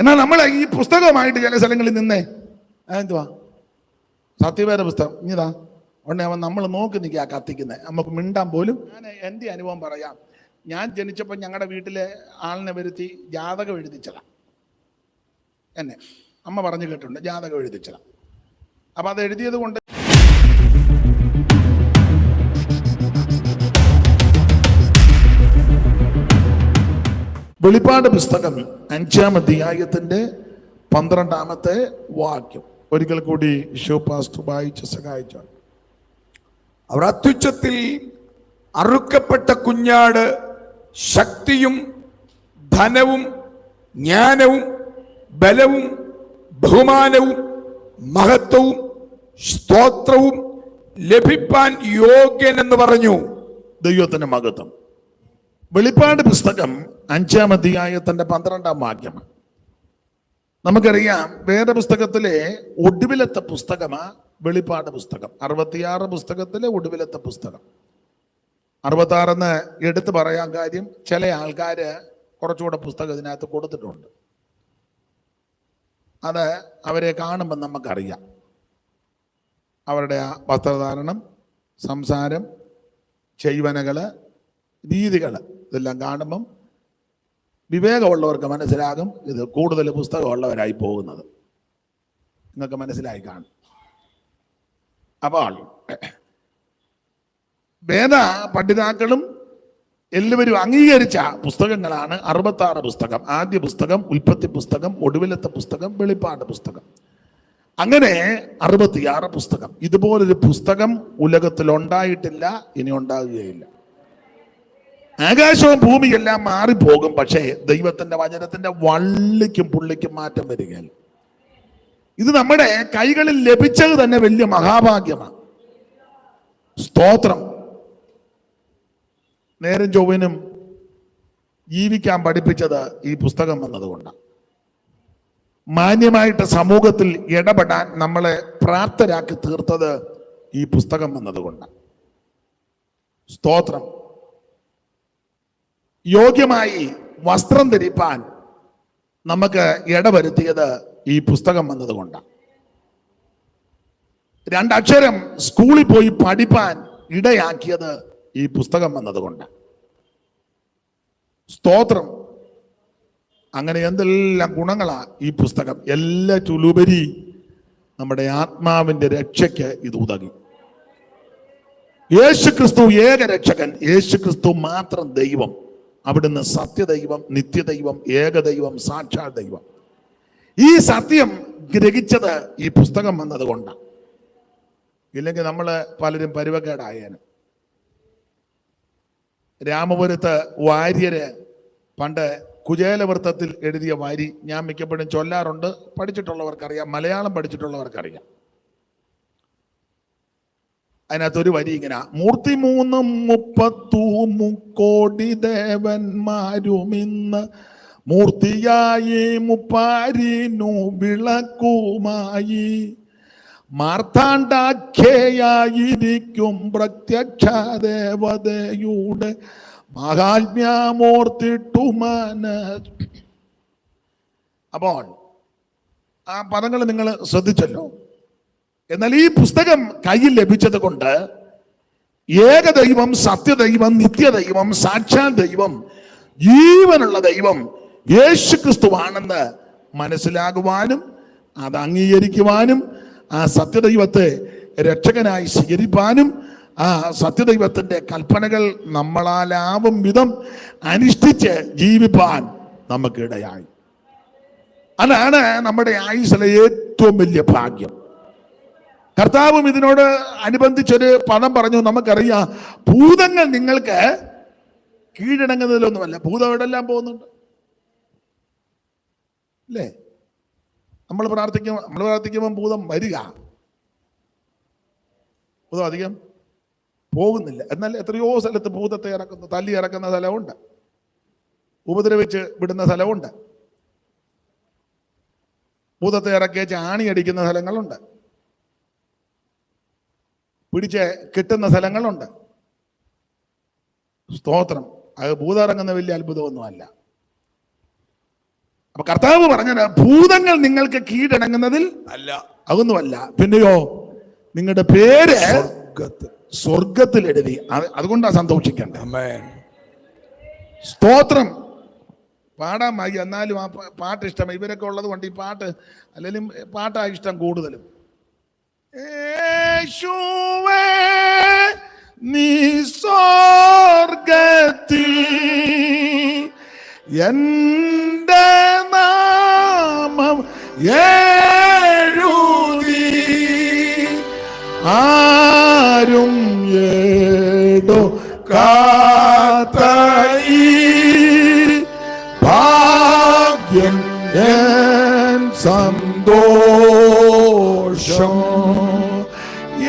എന്നാൽ നമ്മൾ ഈ പുസ്തകമായിട്ട് ചില സ്ഥലങ്ങളിൽ നിന്നേ എന്തുവാ സത്യവേദ പുസ്തകം ഇതാ ഉടനെ അവൻ നമ്മൾ നോക്കി നിൽക്കുക കത്തിക്കുന്നത്, നമുക്ക് മിണ്ടാൻ പോലും. ഞാൻ എൻ്റെ അനുഭവം പറയാം. ഞാൻ ജനിച്ചപ്പോൾ ഞങ്ങളുടെ വീട്ടിലെ ആളിനെ വരുത്തി ജാതകം എഴുതിച്ചതാണ്. എന്നെ അമ്മ പറഞ്ഞു കേട്ടിട്ടുണ്ട്, ജാതകം എഴുതിച്ചതാണ്. അപ്പം അത് എഴുതിയത് കൊണ്ട് വെളിപ്പാട് പുസ്തകം 5-ാം അധ്യായത്തിന്റെ 12-ാമത്തെ വാക്യം ഒരിക്കൽ കൂടി ഷോപാസ്റ്റ് വായിച്ച് സഹായിച്ചു. അവർ അത്യുച്ചത്തിൽ അറുക്കപ്പെട്ട കുഞ്ഞാട് ശക്തിയും ധനവും ജ്ഞാനവും ബലവും ബഹുമാനവും മഹത്വവും സ്തോത്രവും ലഭിപ്പാൻ യോഗ്യൻ എന്ന് പറഞ്ഞു. ദൈവത്തിന്റെ മഹത്വം. വെളിപ്പാട് പുസ്തകം 5-ാം അധ്യായത്തിന്റെ 12-ാം വാക്യം. നമുക്കറിയാം വേദപുസ്തകത്തിലെ ഒടുവിലത്തെ പുസ്തകമാ വെളിപ്പാട് പുസ്തകം. 66 പുസ്തകത്തിലെ ഒടുവിലത്തെ പുസ്തകം. 66 എടുത്തു പറയാൻ കാര്യം, ചില ആൾക്കാര് കുറച്ചുകൂടെ പുസ്തകം ഇതിനകത്ത് കൊടുത്തിട്ടുണ്ട്. അത് അവരെ കാണുമ്പോൾ നമുക്കറിയാം. അവരുടെ ആ വസ്ത്രധാരണം, സംസാരം, ചെയ്വനകള്, രീതികൾ ഇതെല്ലാം കാണുമ്പം വിവേകമുള്ളവർക്ക് മനസ്സിലാകും ഇത് കൂടുതൽ പുസ്തകമുള്ളവരായി പോകുന്നത്. നിങ്ങൾക്ക് മനസ്സിലായി കാണും. അപ്പോൾ വേദ പഠിതാക്കളും എല്ലാവരും അംഗീകരിച്ച പുസ്തകങ്ങളാണ് 66 പുസ്തകം. ആദ്യ പുസ്തകം, ഉൽപ്പത്തി പുസ്തകം, ഒടുവിലത്തെ പുസ്തകം, വെളിപ്പാട് പുസ്തകം. അങ്ങനെ 66 പുസ്തകം. ഇതുപോലൊരു പുസ്തകം ഉലകത്തിൽ ഉണ്ടായിട്ടില്ല, ഇനി ഉണ്ടാകുകയില്ല. ആകാശവും ഭൂമിയെല്ലാം മാറിപ്പോകും, പക്ഷേ ദൈവത്തിന്റെ വചനത്തിന്റെ വള്ളിക്കും പുള്ളിക്കും മാറ്റം വരികയില്ല. ഇത് നമ്മുടെ കൈകളിൽ ലഭിച്ചത് തന്നെ വലിയ മഹാഭാഗ്യമാണ്. സ്തോത്രം. നേരും ചൊവ്വനും ജീവിക്കാൻ പഠിപ്പിച്ചത് ഈ പുസ്തകം വന്നതുകൊണ്ടാണ്. മാന്യമായിട്ട് സമൂഹത്തിൽ ഇടപെടാൻ നമ്മളെ പ്രാപ്തരാക്കി തീർത്തത് ഈ പുസ്തകം വന്നതുകൊണ്ടാണ്. സ്തോത്രം. യോഗ്യമായി വസ്ത്രം ധരിപ്പാൻ നമുക്ക് ഇടവരുത്തിയത് ഈ പുസ്തകം വന്നതുകൊണ്ടാണ്. 2 അക്ഷരം സ്കൂളിൽ പോയി പഠിപ്പാൻ ഇടയാക്കിയത് ഈ പുസ്തകം വന്നതുകൊണ്ടാണ്. സ്തോത്രം. അങ്ങനെ എന്തെല്ലാം ഗുണങ്ങളാ ഈ പുസ്തകം. എല്ലാറ്റിലുപരി നമ്മുടെ ആത്മാവിന്റെ രക്ഷയ്ക്ക് ഇത് ഉതകി. യേശുക്രിസ്തു ഏക രക്ഷകൻ, യേശുക്രിസ്തു മാത്രം ദൈവം. അവിടുന്ന് സത്യദൈവം, നിത്യദൈവം, ഏകദൈവം, സാക്ഷാൽ ദൈവം. ഈ സത്യം ഗ്രഹിച്ചത് ഈ പുസ്തകം വന്നതുകൊണ്ടാണ്. ഇല്ലെങ്കിൽ നമ്മൾ പലരും പരുവക്കേടായേനും. രാമപുരത്ത് വാര്യര് പണ്ട് കുചേലവൃത്തത്തിൽ എഴുതിയ വാരി ഞാൻ മിക്കപ്പോഴും ചൊല്ലാറുണ്ട്. പഠിച്ചിട്ടുള്ളവർക്കറിയാം, മലയാളം പഠിച്ചിട്ടുള്ളവർക്കറിയാം. അതിനകത്തൊരു വരി ഇങ്ങനെ: മൂർത്തി 330 ദേവന്മാരുമിന്ന് മൂർത്തിയായി മുപ്പാരിനു വിളക്കുമായി മാർത്താണ്ഡാഖ്യയായിരിക്കും പ്രത്യക്ഷ ദേവതയുടെ മഹാത്മ്യമോർത്തിട്ടു അപ്പോൾ ആ പദങ്ങൾ നിങ്ങൾ ശ്രദ്ധിച്ചല്ലോ. എന്നാൽ ഈ പുസ്തകം കയ്യിൽ ലഭിച്ചത് കൊണ്ട് ഏകദൈവം, സത്യദൈവം, നിത്യദൈവം, സാക്ഷാൽ ദൈവം, ജീവനുള്ള ദൈവം യേശുക്രിസ്തുവാണെന്ന് മനസ്സിലാകുവാനും അത് അംഗീകരിക്കുവാനും ആ സത്യദൈവത്തെ രക്ഷകനായി സ്വീകരിപ്പാനും ആ സത്യദൈവത്തിന്റെ കൽപ്പനകൾ നമ്മളാലാവും വിധം അനുഷ്ഠിച്ച് ജീവിപ്പാൻ നമുക്കിടയായി. അതാണ് നമ്മുടെ ആയുസ്സിലെ ഏറ്റവും വലിയ ഭാഗ്യം. കർത്താവും ഇതിനോട് അനുബന്ധിച്ചൊരു പദം പറഞ്ഞു. നമുക്കറിയാം, ഭൂതങ്ങൾ നിങ്ങൾക്ക് കീഴടങ്ങുന്നതിലൊന്നുമല്ല. ഭൂതം എവിടെല്ലാം പോകുന്നുണ്ട് അല്ലേ? നമ്മൾ പ്രാർത്ഥിക്കുമ്പോൾ ഭൂതം വരിക, ഭൂതം അധികം പോകുന്നില്ല. എന്നാൽ എത്രയോ സ്ഥലത്ത് ഭൂതത്തെ ഇറക്കുന്നു, തല്ലി ഇറക്കുന്ന സ്ഥലമുണ്ട്, ഉപദ്രവിച്ച് വിടുന്ന സ്ഥലമുണ്ട്, ഭൂതത്തെ ഇറക്കിയ ആണിയടിക്കുന്ന സ്ഥലങ്ങളുണ്ട്, പിടിച്ച് കിട്ടുന്ന സ്ഥലങ്ങളുണ്ട്. സ്തോത്രം. അത് ഭൂതം ഇറങ്ങുന്ന വലിയ അത്ഭുതമൊന്നുമല്ല. അപ്പൊ കർത്താവ് പറഞ്ഞത് ഭൂതങ്ങൾ നിങ്ങൾക്ക് കീഴടങ്ങുന്നതിൽ അല്ല, അതൊന്നുമല്ല. പിന്നെയോ നിങ്ങളുടെ പേര് സ്വർഗ്ഗത്തിൽ. സ്വർഗത്തിൽ എഴുതി. അതുകൊണ്ടാണ് സന്തോഷിക്കേണ്ടത്. ആമേൻ. സ്തോത്രം. പാടാൻ മതി, എന്നാലും ആ പാട്ട് ഇഷ്ടം. ഇവരൊക്കെ ഉള്ളത് കൊണ്ട് ഈ പാട്ട് അല്ലെങ്കിലും പാട്ടാ ഇഷ്ടം കൂടുതലും. യേശുവേ നീ സ്വർഗ്ഗത്തിൽ എന്റെ നാമം എഴുതി ആരും ഏടോ കാത്തയി ഭാഗ്യം എൻ സന്തോഷം.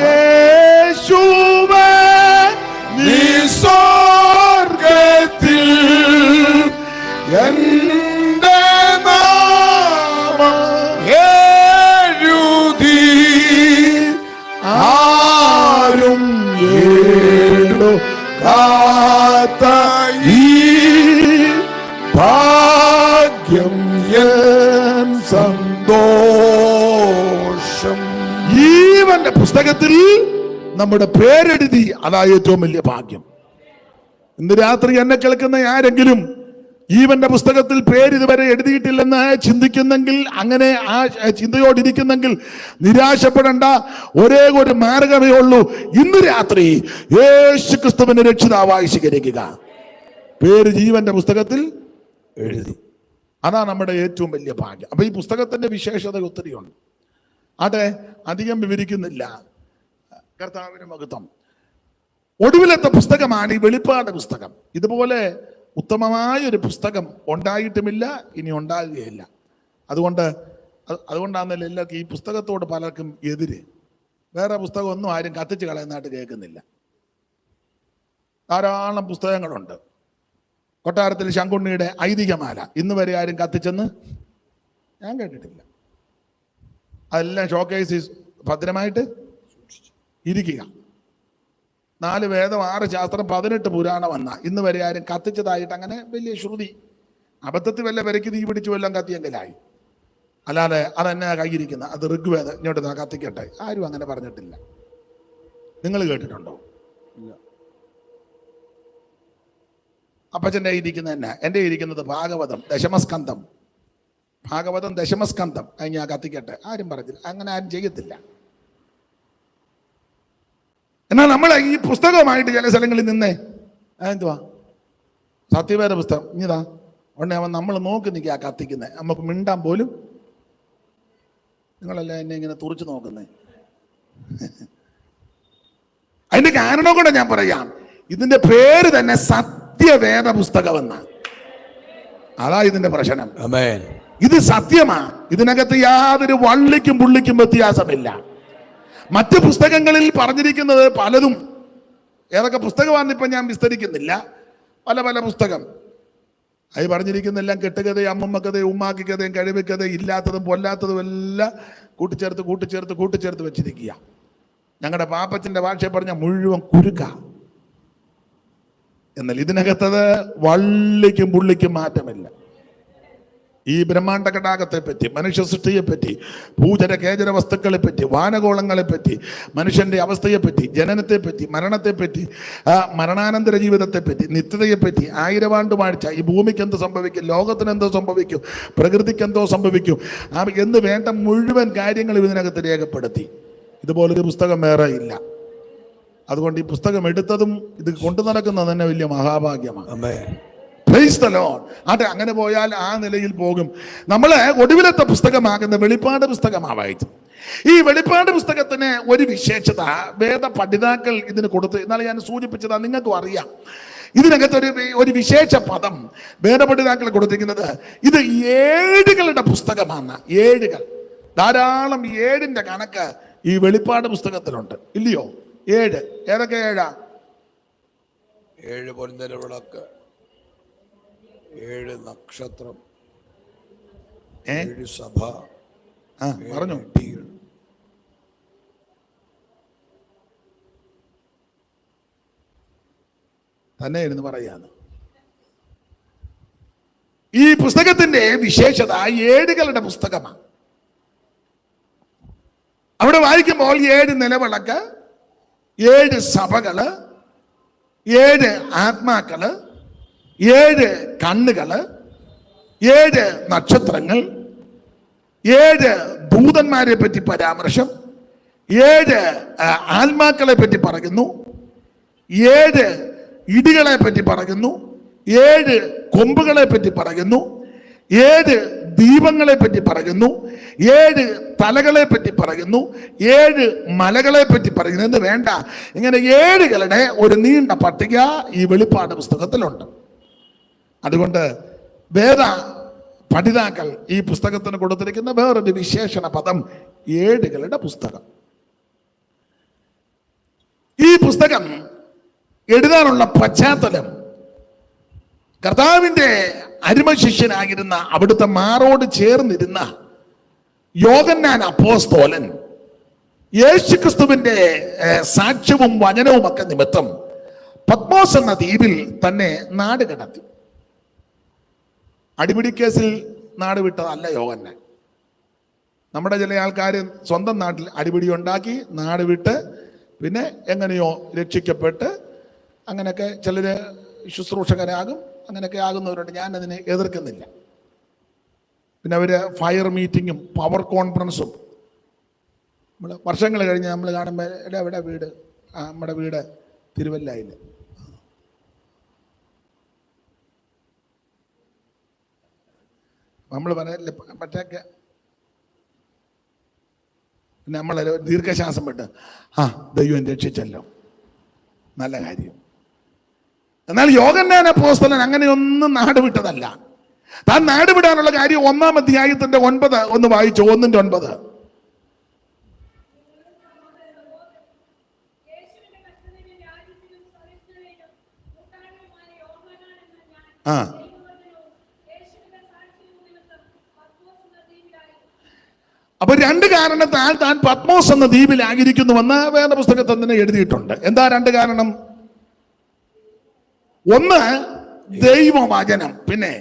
യേശുവേ നീ സ്വർഗ്ഗത്തിൽ എന്റെ നാമം എഴുതി ആരും ഏടോ കാത്തയി ഭാഗ്യം എൻ സന്തോഷം. ജീവന്റെ പുസ്തകത്തിൽ നമ്മുടെ പേരെഴുതി, അതാ ഏറ്റവും വലിയ ഭാഗ്യം. ഇന്ന് രാത്രി എന്നെ കേൾക്കുന്ന ആരെങ്കിലും ജീവന്റെ പുസ്തകത്തിൽ പേര് ഇതുവരെ എഴുതിയിട്ടില്ലെന്ന് ചിന്തിക്കുന്നെങ്കിൽ, അങ്ങനെ ആ ചിന്തയോടിരിക്കുന്നെങ്കിൽ നിരാശപ്പെടേണ്ട. ഒരേ ഒരു മാർഗമേ ഉള്ളൂ. ഇന്ന് രാത്രി യേശു ക്രിസ്തുവിനെ രക്ഷിതാവായി സ്വീകരിക്കുക. പേര് ജീവന്റെ പുസ്തകത്തിൽ എഴുതി. അതാണ് നമ്മുടെ ഏറ്റവും വലിയ ഭാഗ്യം. അപ്പൊ ഈ പുസ്തകത്തിന്റെ വിശേഷത ഒത്തിരിയുണ്ട്. അതെ, അധികം വിവരിക്കുന്നില്ല. കർത്താവിന്റെ മഹത്വം. ഒടുവിലത്തെ പുസ്തകമാണ് ഈ വെളിപ്പാട് പുസ്തകം. ഇതുപോലെ ഉത്തമമായ ഒരു പുസ്തകം ഉണ്ടായിട്ടുമില്ല, ഇനി ഉണ്ടാകുകയില്ല. അതുകൊണ്ടാണല്ലോ എല്ലാവർക്കും ഈ പുസ്തകത്തോട് പലർക്കും എതിര്. വേറെ പുസ്തകം ഒന്നും ആരും കത്തിച്ച് കളയുന്നതായിട്ട് കേൾക്കുന്നില്ല. ധാരാളം പുസ്തകങ്ങളുണ്ട്. കൊട്ടാരത്തിൽ ശങ്കുണ്ണിയുടെ ഐതിഹ്യമാല ഇന്ന് വരെ ആരും കത്തിച്ചെന്ന് ഞാൻ കേട്ടിട്ടില്ല. അതെല്ലാം ഷോക്കേസ് ഭദ്രമായിട്ട് ഇരിക്കുക. 4 വേദം, 6 ശാസ്ത്രം, 18 പുരാണം വന്ന ഇന്ന് വരെ ആരും കത്തിച്ചതായിട്ട് അങ്ങനെ വലിയ ശ്രുതി. അബദ്ധത്തിൽ വല്ല വിലക്ക് തീ പിടിച്ചു വല്ലതും കത്തിയെങ്കിലായി. അല്ലാതെ അതെന്നെ കയ്യിരിക്കുന്ന അത് ഋഗ്വേദം ഇങ്ങോട്ട് കത്തിക്കട്ടെ, ആരും അങ്ങനെ പറഞ്ഞിട്ടില്ല. നിങ്ങൾ കേട്ടിട്ടുണ്ടോ? അപ്പച്ചൻ്റെ ഇരിക്കുന്ന തന്നെ, എൻ്റെ ഇരിക്കുന്നത് ഭാഗവതം ദശമസ്കന്ധം. ഭാഗവതം ദശമസ്കന്ധം ഞാൻ കത്തിക്കട്ടെ, ആരും പറഞ്ഞില്ല. അങ്ങനെ ആരും ചെയ്യത്തില്ല. എന്നാൽ നമ്മൾ ഈ പുസ്തകമായിട്ട് ചില സ്ഥലങ്ങളിൽ നിന്നേ എന്തുവാ സത്യവേദ പുസ്തകം ഇതാ ഉടനെ അവൻ നമ്മൾ നോക്കി നിൽക്കുക കത്തിക്കുന്നത്. നമുക്ക് മിണ്ടാൻ പോലും. നിങ്ങളെല്ലാം എന്നെ ഇങ്ങനെ തുറച്ചു നോക്കുന്നേ. അതിന്റെ കാരണം കൂടെ ഞാൻ പറയാം. ഇതിന്റെ പേര് തന്നെ സത്യവേദ പുസ്തകം എന്ന. അതാ ഇതിന്റെ പ്രശ്നം. ഇത് സത്യമാ. ഇതിനകത്ത് യാതൊരു വള്ളിക്കും പുള്ളിക്കും വ്യത്യാസമില്ല. മറ്റ് പുസ്തകങ്ങളിൽ പറഞ്ഞിരിക്കുന്നത് പലതും, ഏതൊക്കെ പുസ്തകമാണെന്ന് ഇപ്പം ഞാൻ വിസ്തരിക്കുന്നില്ല. പല പല പുസ്തകം അത് പറഞ്ഞിരിക്കുന്നെല്ലാം കെട്ടുകഥയും അമ്മമ്മക്കഥയും ഉമ്മാക്കി കഥയും കഴിവക്കഥയും ഇല്ലാത്തതും പൊല്ലാത്തതും എല്ലാം കൂട്ടിച്ചേർത്ത് വെച്ചിരിക്കുക. ഞങ്ങളുടെ പാപ്പച്ചൻ്റെ ഭാഷയെ പറഞ്ഞ മുഴുവൻ കുരുക്ക. എന്നാൽ ഇതിനകത്തത് വള്ളിക്കും പുള്ളിക്കും മാറ്റമില്ല. ഈ ബ്രഹ്മാണ്ഡ ഘടാകത്തെ പറ്റി, മനുഷ്യ സൃഷ്ടിയെപ്പറ്റി, ഭൂചര കേചര വസ്തുക്കളെപ്പറ്റി, വാനഗോളങ്ങളെപ്പറ്റി, മനുഷ്യന്റെ അവസ്ഥയെപ്പറ്റി, ജനനത്തെപ്പറ്റി, മരണത്തെപ്പറ്റി, മരണാനന്തര ജീവിതത്തെപ്പറ്റി, നിത്യതയെപ്പറ്റി, 1000 ആണ്ട് വാഴ്ച, ഈ ഭൂമിക്ക് എന്ത് സംഭവിക്കും, ലോകത്തിന് എന്തോ സംഭവിക്കും, പ്രകൃതിക്ക് എന്തോ സംഭവിക്കും എന്ന് വേണ്ട മുഴുവൻ കാര്യങ്ങളും ഇതിനകത്ത് രേഖപ്പെടുത്തി. ഇതുപോലൊരു പുസ്തകം വേറെ ഇല്ല. അതുകൊണ്ട് ഈ പുസ്തകം എടുത്തതും ഇത് കൊണ്ടു നടക്കുന്നത് തന്നെ വലിയ മഹാഭാഗ്യമാണ്. അതെ, അങ്ങനെ പോയാൽ ആ നിലയിൽ പോകും. നമ്മള് ഒടുവിലത്തെ പുസ്തകമാകുന്ന വെളിപ്പാട് പുസ്തകമാണ് വായിച്ചത്. ഈ വെളിപ്പാട് പുസ്തകത്തിന് ഒരു വിശേഷത വേദ പഠിതാക്കൾ ഇതിന് കൊടുത്ത്, എന്നാലും ഞാൻ സൂചിപ്പിച്ചതാ, നിങ്ങൾക്കും അറിയാം. ഇതിനകത്ത് ഒരു വിശേഷ പദം വേദപഠിതാക്കൾ കൊടുത്തിരിക്കുന്നത് ഇത് ഏടുകളുടെ പുസ്തകമാണ്. ഏടുകൾ, ധാരാളം ഏഴിന്റെ കണക്ക് ഈ വെളിപ്പാട് പുസ്തകത്തിലുണ്ട്, ഇല്ലയോ? 7 ഏതൊക്കെ 7? 7 പൊൻനില വിളക്ക്, 7 നക്ഷത്രം, 7 സഭ. പറഞ്ഞു. തന്നെ ഇരുന്ന് പറയാന്ന്. ഈ പുസ്തകത്തിന്റെ വിശേഷത ഏടുകളുടെ പുസ്തകമാണ്. അവിടെ വായിക്കുമ്പോൾ 7 നിലവിളക്ക്, 7 സഭകള്, 7 ആത്മാക്കള്, 7 കണ്ണുകള്, 7 നക്ഷത്രങ്ങൾ, 7 ദൂതന്മാരെ പറ്റി പരാമർശം, 7 ആത്മാക്കളെ പറ്റി പറയുന്നു, 7 ഇടികളെ പറ്റി പറയുന്നു, 7 കൊമ്പുകളെ പറ്റി പറയുന്നു, 7 ദീപങ്ങളെ പറ്റി പറയുന്നു, 7 തലകളെ പറ്റി പറയുന്നു, 7 മലകളെ പറ്റി പറയുന്നു എന്ന് വേണ്ട, ഇങ്ങനെ 7കളുടെ ഒരു നീണ്ട പട്ടിക ഈ വെളിപ്പാട് പുസ്തകത്തിലുണ്ട്. അതുകൊണ്ട് വേദ പഠിതാക്കൾ ഈ പുസ്തകത്തിന് കൊടുത്തിരിക്കുന്ന വേറൊരു വിശേഷണ പദം 7കളുടെ പുസ്തകം. ഈ പുസ്തകം എഴുതാനുള്ള പശ്ചാത്തലം കർത്താവിന്റെ അരുമ ശിഷ്യനായിരുന്ന അവിടുത്തെ മാറോട് ചേർന്നിരുന്ന യോഹന്നാൻ അപ്പോസ്തലൻ യേശുക്രിസ്തുവിന്റെ സാക്ഷ്യവും വചനവും ഒക്കെ നിമിത്തം പത്മോസ് എന്ന ദ്വീപിൽ തന്നെ നാട് കടത്തി. അടിപിടി കേസിൽ നാട് വിട്ടതല്ല യോഹന്നാൻ. നമ്മുടെ ചില ആൾക്കാർ സ്വന്തം നാട്ടിൽ അടിപിടി ഉണ്ടാക്കി നാട് വിട്ട് പിന്നെ എങ്ങനെയോ രക്ഷിക്കപ്പെട്ട് അങ്ങനെയൊക്കെ ചിലർ ശുശ്രൂഷകരാകും, അങ്ങനെയൊക്കെ ആകുന്നവരുണ്ട്. ഞാനതിനെ എതിർക്കുന്നില്ല. പിന്നെ അവർ ഫയർ മീറ്റിങ്ങും പവർ കോൺഫറൻസും നമ്മൾ വർഷങ്ങൾ കഴിഞ്ഞ് നമ്മൾ കാണുമ്പോൾ എവിടെ വീട്, നമ്മുടെ വീട് തിരുവല്ലയിൽ. നമ്മൾ പറയല്ലേ മറ്റൊക്കെ പിന്നെ നമ്മൾ ദീർഘശ്വാസം വിട്ട് ദൈവം രക്ഷിച്ചല്ലോ, നല്ല കാര്യം. എന്നാൽ യോഹന്നാൻ അപ്പോസ്തലൻ അങ്ങനെയൊന്നും നാട് വിട്ടതല്ല. താൻ നാട് വിടാനുള്ള കാര്യം 1-ാം അധ്യായത്തിന്റെ 9 ഒന്ന് വായിച്ചു. 1:9. അപ്പൊ 2 കാരണത്താൽ താൻ പത്മോസ് എന്ന ദ്വീപിലായിരിക്കുന്നുവെന്ന് വേദപുസ്തകത്തിൽ തന്നെ എഴുതിയിട്ടുണ്ട്. എന്താ 2 കാരണം? 1 ദൈവവചനം, പിന്നെ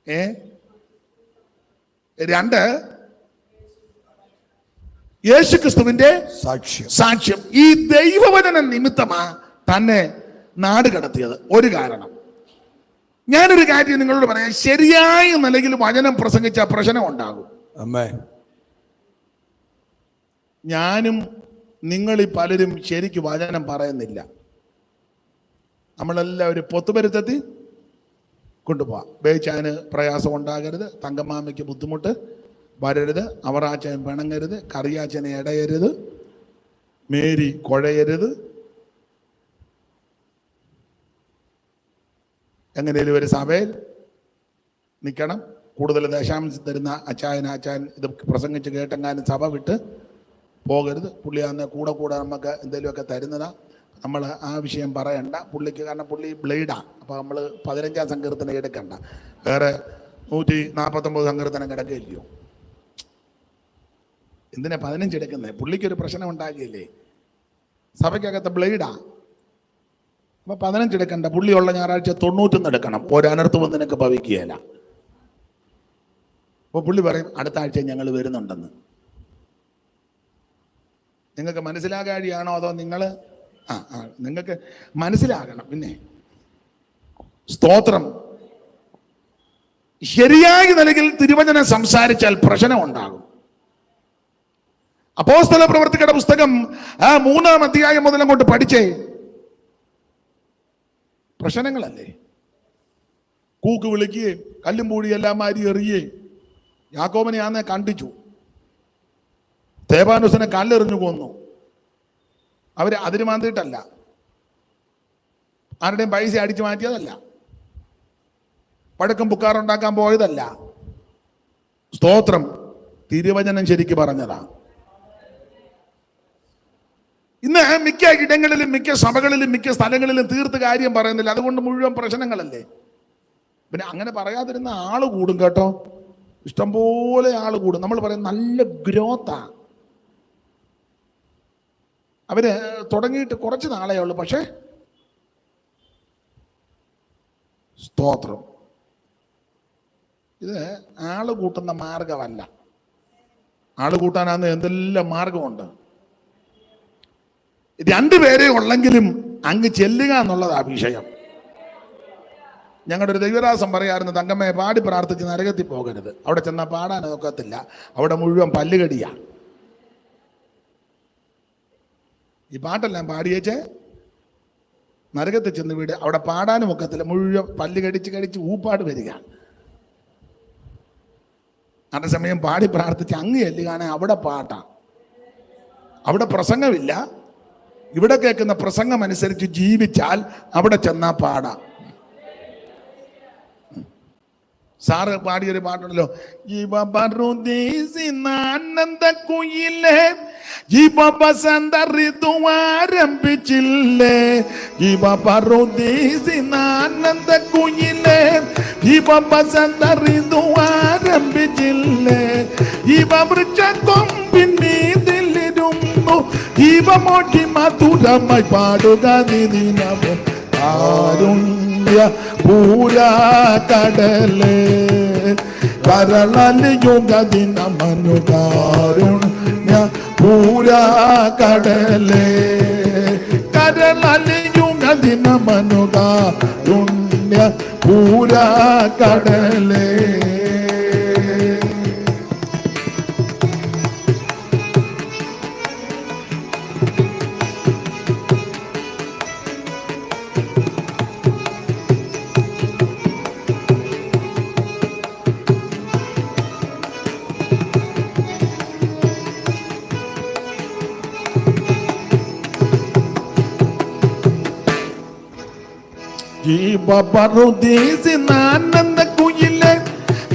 2 യേശുക്രിസ്തുവിന്റെ സാക്ഷ്യം. ഈ ദൈവവചന നിമിത്തമാ തന്നെ നാട് കടത്തിയത്. ഒരു കാരണം. ഞാനൊരു കാര്യം നിങ്ങളോട് പറയാം, ശരിയായ നിലയിൽ വചനം പ്രസംഗിച്ച പ്രശ്നം ഉണ്ടാകും. ഞാനും നിങ്ങളിൽ പലരും ശരിക്ക് വചനം പറയുന്നില്ല. നമ്മളെല്ലാവരും പൊത്തുപരുത്തത്തിൽ കൊണ്ടുപോവാം. ബേച്ചാന് പ്രയാസം ഉണ്ടാകരുത്, തങ്കമാമയ്ക്ക് ബുദ്ധിമുട്ട് വരരുത്, അവറാച്ചൻ പിണങ്ങരുത്, കറിയാച്ചനെ ഇടയരുത്, മേരി കുഴയരുത്, എങ്ങനെയും ഒരു സഭയിൽ നിൽക്കണം. കൂടുതൽ ദശാംശം തരുന്ന അച്ചായൻ ഇത് പ്രസംഗിച്ച് കേട്ടെങ്ങാനും സഭ വിട്ട് പോകരുത്. പുള്ളിയാന്ന് കൂടെ നമുക്ക് എന്തെങ്കിലുമൊക്കെ തരുന്നതാ. നമ്മൾ ആ വിഷയം പറയണ്ട പുള്ളിക്ക്, കാരണം പുള്ളി ബ്ലേഡാണ്. അപ്പോൾ നമ്മൾ 15-ാം സങ്കീർത്തനം എടുക്കണ്ട, വേറെ 149 സങ്കീർത്തനം കിടക്കില്ലയോ. എന്തിനാ 15 എടുക്കുന്നത്? പുള്ളിക്കൊരു പ്രശ്നം ഉണ്ടാകില്ലേ, സഭയ്ക്കകത്ത് ബ്ലേഡാ. അപ്പൊ 15 എടുക്കണ്ട, പുള്ളിയുള്ള ഞായറാഴ്ച 91 എടുക്കണം. ഒരനർത്ഥവും നിനക്ക് ഭവിക്കുകയില്ല. അപ്പോൾ പുള്ളി പറയും അടുത്ത ആഴ്ച ഞങ്ങൾ വരുന്നുണ്ടെന്ന്. നിങ്ങൾക്ക് മനസ്സിലാകാഴിയാണോ അതോ നിങ്ങൾ നിങ്ങൾക്ക് മനസ്സിലാകണം. പിന്നെ സ്തോത്രം, ശരിയായ നിലയിൽ തിരുവചനം സംസാരിച്ചാൽ പ്രശ്നം ഉണ്ടാകും. അപ്പോസ്തല പ്രവർത്തികളുടെ പുസ്തകം 3-ാം അധ്യായം മുതൽ അങ്ങോട്ട് പഠിച്ചേ. പ്രശ്നങ്ങളല്ലേ, കൂക്ക് വിളിക്കുകയും കല്ലും പൂടി എല്ലാം മാരി എറിയുകയും. യാക്കോബിനെ ആന്നെ കണ്ടിച്ചു, തേബാനുസിനെ കല്ലെറിഞ്ഞു കൊന്നു. അവർ അതിന് മാന്തിയിട്ടല്ല, ആരുടെയും പൈസ അടിച്ചു മാറ്റിയതല്ല, പഴക്കം പുക്കാറുണ്ടാക്കാൻ പോയതല്ല. സ്തോത്രം, തിരുവചനം ശരിക്ക് പറഞ്ഞതാ. ഇന്ന് മിക്ക ഇടങ്ങളിലും മിക്ക സഭകളിലും മിക്ക സ്ഥലങ്ങളിലും തീർത്ത് കാര്യം പറയുന്നില്ല. അതുകൊണ്ട് മുഴുവൻ പ്രശ്നങ്ങളല്ലേ. പിന്നെ അങ്ങനെ പറയാതിരുന്ന ആള് കൂടും കേട്ടോ, ഇഷ്ടംപോലെ ആള് കൂടും. നമ്മൾ പറയും നല്ല ഗ്രോത്താ. അവര് തുടങ്ങിയിട്ട് കുറച്ച് നാളേ ഉള്ളൂ, പക്ഷേ സ്തോത്രം. ഇത് ആള് കൂട്ടുന്ന മാർഗമല്ല. ആള് കൂട്ടാനാന്ന് എന്തെല്ലാം മാർഗമുണ്ട്. രണ്ടുപേരെ ഉള്ളെങ്കിലും അങ്ങ് ചെല്ലുക എന്നുള്ളതാ വിഷയം. ഞങ്ങളുടെ ഒരു ദൈവദാസം പറയാറുണ്ട്, തങ്കമ്മയെ പാടി പ്രാർത്ഥിച്ച് നരകത്തിൽ പോകരുത്. അവിടെ ചെന്നാൽ പാടാൻ നോക്കത്തില്ല, അവിടെ മുഴുവൻ പല്ലുകടിയാ. ഈ പാട്ടെല്ലാം പാടിയേച്ച് നരകത്തിൽ ചെന്ന് വീട്, അവിടെ പാടാനും ഒക്കത്തില്ല, മുഴുവൻ പല്ല് കടിച്ച് ഊപ്പാട് വരിക. അതേസമയം പാടി പ്രാർത്ഥിച്ച് അങ്ങ് ചെല്ലുകയാണെങ്കിൽ അവിടെ പാട്ടാ, അവിടെ പ്രസംഗമില്ല. ഇവിടെ കേൾക്കുന്ന പ്രസംഗം അനുസരിച്ച് ജീവിച്ചാൽ അവിടെ ചെന്നാ പാടാം. സാറ് പാടിയൊരു പാട്ടുണ്ടല്ലോ, ആനന്ദ കുയിലേ ജീവ വസന്ത ഋതു ആരംഭിച്ചില്ലേ, ജീവ ആനന്ദ കുയിലേ ജീവ വസന്ത ഋതു ആരംഭിച്ചില്ലേ, ജീവ വൃക്ഷ കൊമ്പിൻ മീതിലിരുന്നു ജീവമോട്ടി മധുരമായി പാടുക നിദിനവും കാരുണ്യ പൂരാ കടലേ കരളലിയുക ദിനമനു കാരുണ്യ പൂരാ കടലേ കരളലിയുക ദിനമനു കാരുണ്യ പൂരാ കടലേ. ആനന്ദ കുയിലേ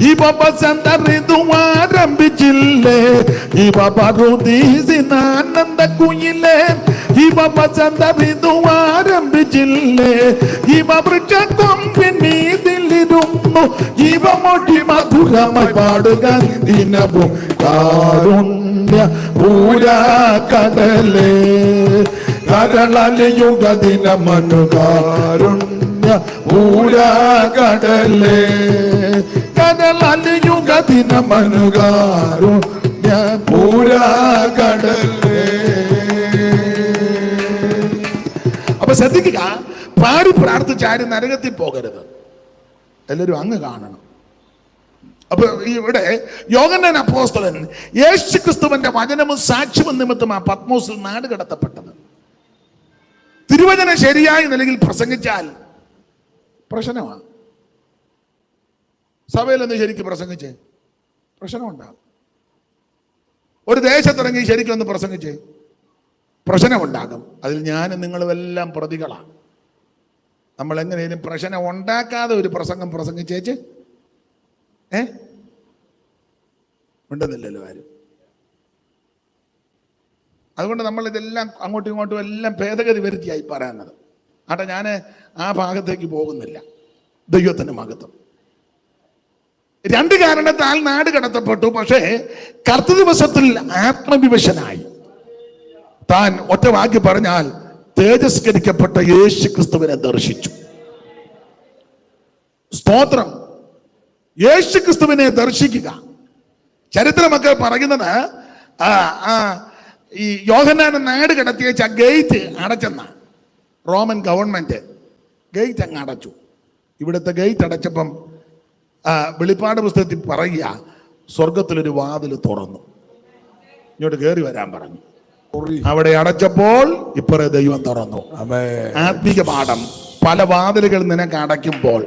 ജീവ വസന്ത ഋതു ആരംഭിച്ചില്ലേ, ജീവ ആനന്ദ കുയിലേ ജീവ വസന്ത ഋതു ആരംഭിച്ചില്ലേ, ജീവ വൃക്ഷ കൊമ്പിൻ മീതിലിരുന്നു ജീവമൊഴി മധുരമായി പാടുക ദിനവും കാരുണ്യ പൂരാ കടലേ കരളലിയുക ദിനമനു കാരുണ്യ പൂരാ കടലേ കരളലിയുക ദിനമനു കാരുണ്യ പൂരാ കടലേ. അപ്പൊ ശ്രദ്ധിക്കുക, പാടി പ്രാർത്ഥിച്ചാരും നരകത്തിൽ പോകരുത്, എല്ലാവരും അങ്ങ് കാണണം. അപ്പൊ ഇവിടെ യോഹന്നാൻ അപ്പോസ്തലൻ യേശുക്രിസ്തുവിന്റെ വചനവും സാക്ഷ്യവും നിമിത്തം ആ പത്മോസിൽ നാട് കടത്തപ്പെട്ടത്. തിരുവചനം ശരിയായ നിലയിൽ പ്രസംഗിച്ചാൽ പ്രശ്നമാണ്. സഭയിലൊന്ന് ശരിക്കും പ്രസംഗിച്ചേ പ്രശ്നമുണ്ടാകും. ഒരു ദേശത്തിറങ്ങി ശരിക്കും ഒന്ന് പ്രസംഗിച്ചേ പ്രശ്നമുണ്ടാകും. അതിൽ ഞാനും നിങ്ങളും എല്ലാം പ്രതികളാണ്. നമ്മൾ എങ്ങനെയും പ്രശ്നം ഉണ്ടാക്കാതെ ഒരു പ്രസംഗം പ്രസംഗിച്ചേച്ച് ഉണ്ടെന്നില്ലല്ലോ ആരും. അതുകൊണ്ട് നമ്മൾ ഇതെല്ലാം അങ്ങോട്ടും ഇങ്ങോട്ടും എല്ലാം ഭേദഗതി വരുത്തിയായി പറയുന്നത്. ആട്ടെ, ഞാൻ ആ ഭാഗത്തേക്ക് പോകുന്നില്ല. ദൈവത്തിന്റെ മഹത്വം. രണ്ട് കാരണത്താൽ നാട് കടത്തപ്പെട്ടു. പക്ഷേ കർത്തൃദിവസത്തിൽ ആത്മവിവശനായി താൻ ഒറ്റ വാക്യം പറഞ്ഞാൽ തേജസ്കരിക്കപ്പെട്ട യേശു ക്രിസ്തുവിനെ ദർശിച്ചു. സ്തോത്രം. യേശു ക്രിസ്തുവിനെ ദർശിക്കുക. ചരിത്രമൊക്കെ പറയുന്നത് ഈ യോഹന്നാനെ നാട് കടത്തിയേച്ച ഗേറ്റ് അടച്ചെന്ന റോമൻ ഗവൺമെന്റ് ഗേറ്റ് അങ്ങ് അടച്ചു. ഇവിടുത്തെ ഗേറ്റ് അടച്ചപ്പം വെളിപ്പാട് പുസ്തകത്തിൽ പറയുക, സ്വർഗത്തിലൊരു വാതിൽ തുറന്നു, ഇങ്ങോട്ട് കയറി വരാൻ പറഞ്ഞു. അവിടെ അടച്ചപ്പോൾ ഇപ്പറേ ദൈവം തുറന്നു. ആത്മീക പാഠം. പല വാതിലുകൾ നിനക്ക് അടയ്ക്കുമ്പോൾ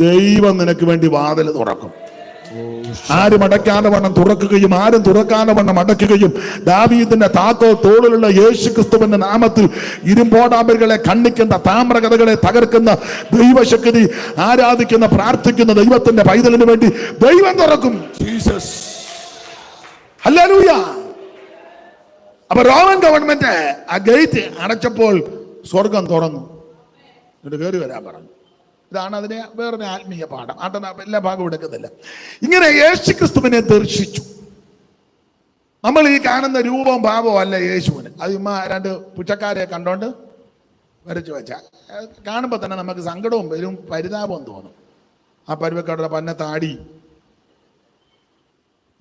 ദൈവം നിനക്ക് വേണ്ടി വാതിൽ തുറക്കും. ആരും അടയ്ക്കാതെ വണ്ണം തുറക്കുകയും ആരും തുറക്കാതെ വണ്ണം അടയ്ക്കുകയും ദാവീദിന്റെ താക്കോൽ തോളിലുള്ള യേശു ക്രിസ്തുവിന്റെ നാമത്തിൽ ഇരുമ്പോടാമ്പലുകളെ ഖണ്ഡിക്കുന്ന താമ്രകഥകളെ തകർക്കുന്ന ദൈവശക്തി ആരാധിക്കുന്ന പ്രാർത്ഥിക്കുന്ന ദൈവത്തിന്റെ പൈതലിന് വേണ്ടി ദൈവം തുറക്കും. ജീസസ്. ഹല്ലേലൂയ. അപ്പൊ റോമൻ ഗവൺമെന്റ് ആ ഗേറ്റ് അടച്ചപ്പോൾ സ്വർഗം തുറന്നു, എന്നിട്ട് കയറി വരാൻ പറഞ്ഞു. ഇതാണ് അതിനെ വേറൊരു ആത്മീയ പാഠം. എല്ലാ ഭാഗവും എടുക്കുന്നില്ല. ഇങ്ങനെ യേശുക്രിസ്തുവിനെ ദർശിച്ചു. നമ്മൾ ഈ കാണുന്ന രൂപവും ഭാവവും അല്ല യേശുവിന്. അത് രണ്ട് പുച്ചക്കാരെ കണ്ടോണ്ട് വരച്ചു വെച്ച കാണുമ്പോൾ തന്നെ നമുക്ക് സങ്കടവും വരും, പരിതാപവും തോന്നും. ആ പരുവക്കാരുടെ പന്ന താടി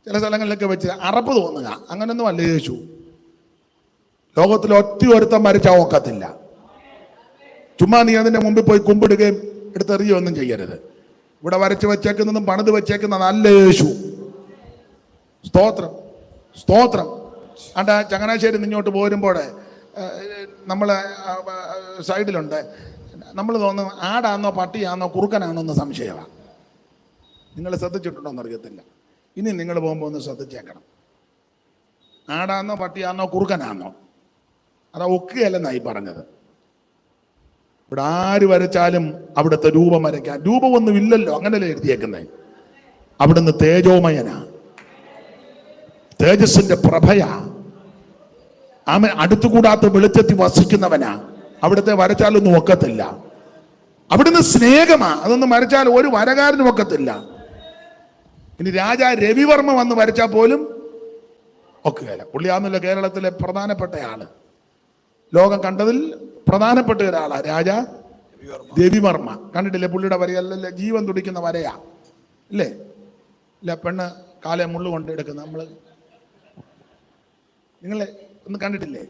ചില സ്ഥലങ്ങളിലൊക്കെ വെച്ച് അറപ്പ് തോന്നുക. അങ്ങനൊന്നും അല്ല യേശു. ലോകത്തിൽ ഒറ്റ ഒരുത്തം മരിച്ചാൽ ഒക്കത്തില്ല. ചുമ്മാ നീ അതിൻ്റെ മുമ്പിൽ പോയി കുമ്പിടുകയും എടുത്തെറിയുകയൊന്നും ചെയ്യരുത്. ഇവിടെ വരച്ച് വെച്ചേക്കുന്നതും പണിത് വെച്ചേക്കുന്ന നല്ല യേശു. സ്തോത്രം, സ്തോത്രം. അണ്ട ചങ്ങനാശ്ശേരി നിന്നോട്ട് പോരുമ്പോൾ നമ്മൾ സൈഡിലുണ്ട്. നമ്മൾ തോന്നുന്നു ആടാന്നോ പട്ടിയാന്നോ കുറുക്കനാണോ എന്ന് സംശയമാണ്. നിങ്ങൾ ശ്രദ്ധിച്ചിട്ടുണ്ടോ എന്നറിയത്തില്ല. ഇനി നിങ്ങൾ പോകുമ്പോൾ ഒന്ന് ശ്രദ്ധിച്ചേക്കണം. ആടാന്നോ പട്ടിയാന്നോ കുറുക്കനാന്നോ, അതാ ഒക്കുകയല്ലെന്നായി പറഞ്ഞത്. ഇവിടെ ആര് വരച്ചാലും അവിടുത്തെ രൂപം വരയ്ക്കാൻ രൂപമൊന്നും ഇല്ലല്ലോ, അങ്ങനെയല്ലേ എഴുതിയേക്കുന്നത്. അവിടുന്ന് തേജോമയനാ, തേജസ്സിന്റെ പ്രഭയാ, ആമ അടുത്തുകൂടാത്ത വെളിച്ചത്തിൽ വസിക്കുന്നവനാ. അവിടുത്തെ വരച്ചാലൊന്നും ഒക്കത്തില്ല. അവിടുന്ന് സ്നേഹമാ, അതൊന്നും വരച്ചാൽ ഒരു വരകാരനും ഒക്കത്തില്ല. ഇനി രാജാ രവിവർമ്മ വന്ന് വരച്ചാൽ പോലും ഒക്കുകയില്ല. പുള്ളിയാന്നല്ലോ കേരളത്തിലെ പ്രധാനപ്പെട്ട ആള്, ലോകം കണ്ടതിൽ പ്രധാനപ്പെട്ട ഒരാളാ രാജാ രവിവർമ്മ. കണ്ടിട്ടില്ലേ പുള്ളിയുടെ വരയല്ല, ജീവൻ തുടിക്കുന്ന വരയാ അല്ലേ? ഇല്ല, പെണ്ണ് കാലെ മുള്ളു കൊണ്ട് എടുക്കുന്ന നമ്മള് നിങ്ങളെ ഒന്ന് കണ്ടിട്ടില്ലേ?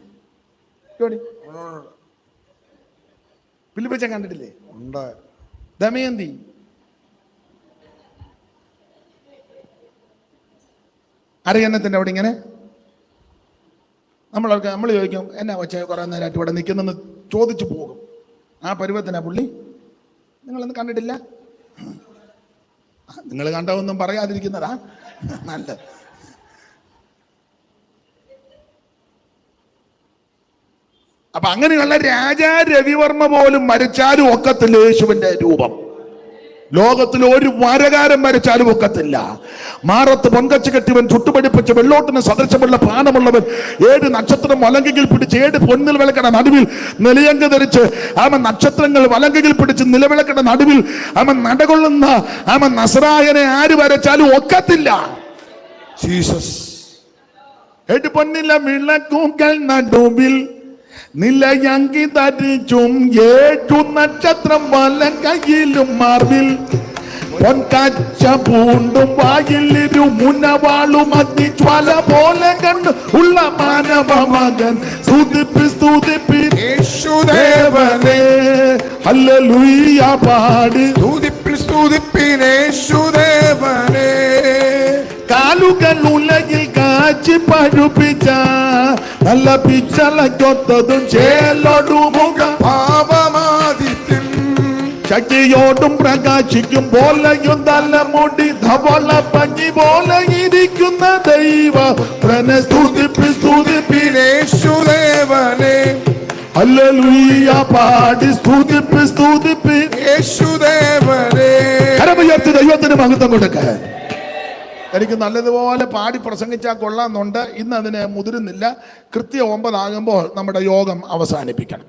ഫിലിപ്പച്ചൻ കണ്ടിട്ടില്ലേ? ദമയന്തി അരയന്നത്തിൻ്റെ അവിടെ ഇങ്ങനെ നമ്മൾ ചോദിക്കും, എന്നാ വച്ച കുറേ നേരമായിട്ട് ഇവിടെ നിൽക്കുന്നെന്ന് ചോദിച്ചു പോകും. ആ പരുവത്തിനാ പുള്ളി. നിങ്ങളൊന്നും കണ്ടിട്ടില്ല? നിങ്ങൾ കണ്ടതൊന്നും പറയാതിരിക്കുന്നതാ നല്ലത്. അപ്പൊ അങ്ങനെയുള്ള രാജാ രവിവർമ്മ പോലും വരച്ചാലും ഒക്കത്തില്ല യേശുവിന്റെ രൂപം. ലോകത്തിൽ ഒരു വരകാരം വരച്ചാലും ഒക്കത്തില്ല. മാറത്ത് പൊൻകച്ച് കെട്ടിവൻ ചുട്ടുപടിപ്പിച്ച് വെള്ളോട്ടിന് സദൃശമുള്ള പാനമുള്ളവൻ 7 നക്ഷത്രം വലങ്കയിൽ പിടിച്ച് 7 പൊന്നിൽ വിളക്കട നടുവിൽ നിലയങ്ക ധരിച്ച് അവൻ നക്ഷത്രങ്ങൾ വലങ്കയിൽ പിടിച്ച് നിലവിളക്കട നടുവിൽ അവൻ നടകൊള്ളുന്ന അവൻ നസറായനെ ആര് വരച്ചാലും ഒക്കത്തില്ല. ജീസസ് 7 പൊന്നില വിളക്കുകൾ നടുവിൽ നിലയങ്കി ധരിച്ചും 7 നക്ഷത്രം വലങ്കയിലും മാർവിൽ പൊൻകാച്ച പൂണ്ടും വായിലിരു മുനവാളും അഗ്നിജ്വാല പോലെ കണ്ടു ഉള്ള മാനവ മകൻ സ്തുതിപ്പിൻ യേശുദേവനെ ഹല്ലേലൂയ പാടി സ്തുതിപ്പിൻ യേശുദേവനെ. കാലുകൾ ഉലകിൽ കാച്ചി പഴുപ്പിച്ച നല്ല പിച്ചളക്കൊത്തതും ചേലൊടുമുഖ പാപമാദിത്യൻ ശക്തിയോടും പ്രകാശിക്കും പോലെയും തലമുടി ധവള പഞ്ഞി പോലെ ഇരിക്കുന്ന ദൈവ സ്തുതിപ്പിൻ യേശുദേവനെ ഹല്ലേലൂയ പാടി സ്തുതിപ്പിൻ യേശുദേവനെ. കരമുയർത്തി ദൈവത്തിന് മഹത്വം കൊടുക്കുക. എനിക്ക് നല്ലതുപോലെ പാടി പ്രസംഗിച്ചാൽ കൊള്ളാമെന്നുണ്ട്. ഇന്ന് അതിന് മുതിരുന്നില്ല. കൃത്യം 9 ആകുമ്പോൾ നമ്മുടെ യോഗം അവസാനിപ്പിക്കണം.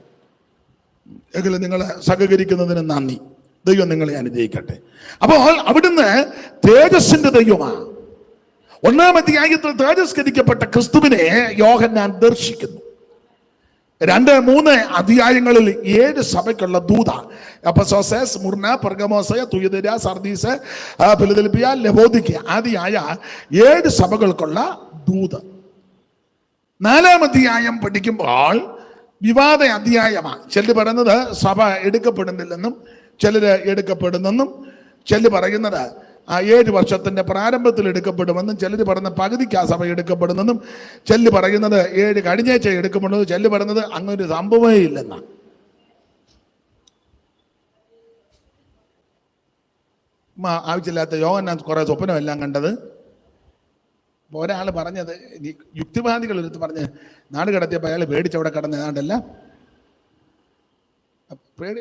എങ്കിലും നിങ്ങൾ സഹകരിക്കുന്നതിന് നന്ദി. ദൈവം നിങ്ങളെ അനുഗ്രഹിക്കട്ടെ. അപ്പോൾ അവിടുന്ന് തേജസ്സിന്റെ ദൈവമാണ്. 1-ാം അധ്യായത്തിൽ തേജസ്കരിക്കപ്പെട്ട ക്രിസ്തുവിനെ യോഹന്നാൻ ദർശിക്കുന്നു. 2-3 അധ്യായങ്ങളിൽ 7 സഭയ്ക്കുള്ള ദൂത, Ephesus, Smyrna, Pergamos, തുയതൈര, Sardis, Philadelphia, ലവോദിക്ക ആദിയായ 7 സഭകൾക്കുള്ള ദൂത്. 4-ാം അധ്യായം പഠിക്കുമ്പോൾ വിവാദ അധ്യായമാണ്. ചിലർ പറയുന്നത് സഭ എടുക്കപ്പെടുന്നില്ലെന്നും ചിലർ എടുക്കപ്പെടുന്നെന്നും, ചിലർ പറയുന്നത് 7 വർഷത്തിന്റെ പ്രാരംഭത്തിൽ എടുക്കപ്പെടുമെന്നും, ചിലർ പറയുന്ന പകുതിക്ക് ആ സഭ എടുക്കപ്പെടുന്നെന്നും, ചിലർ പറയുന്നത് 7 കഴിഞ്ഞേച്ച എടുക്കപ്പെടുന്നത്, ചിലർ പറയുന്നത് അങ്ങനൊരു സംഭവമേ ഇല്ലെന്നാണ്. ആവശ്യമില്ലാത്ത യോഹന്നാൻ കുറെ സ്വപ്നമെല്ലാം കണ്ടത്. ഒരാൾ പറഞ്ഞത്, യുക്തിവാദികൾ എടുത്ത് പറഞ്ഞ് നാട് കടത്തിയപ്പോൾ അയാൾ പേടിച്ചവിടെ കടന്ന് ഏതാണ്ടല്ല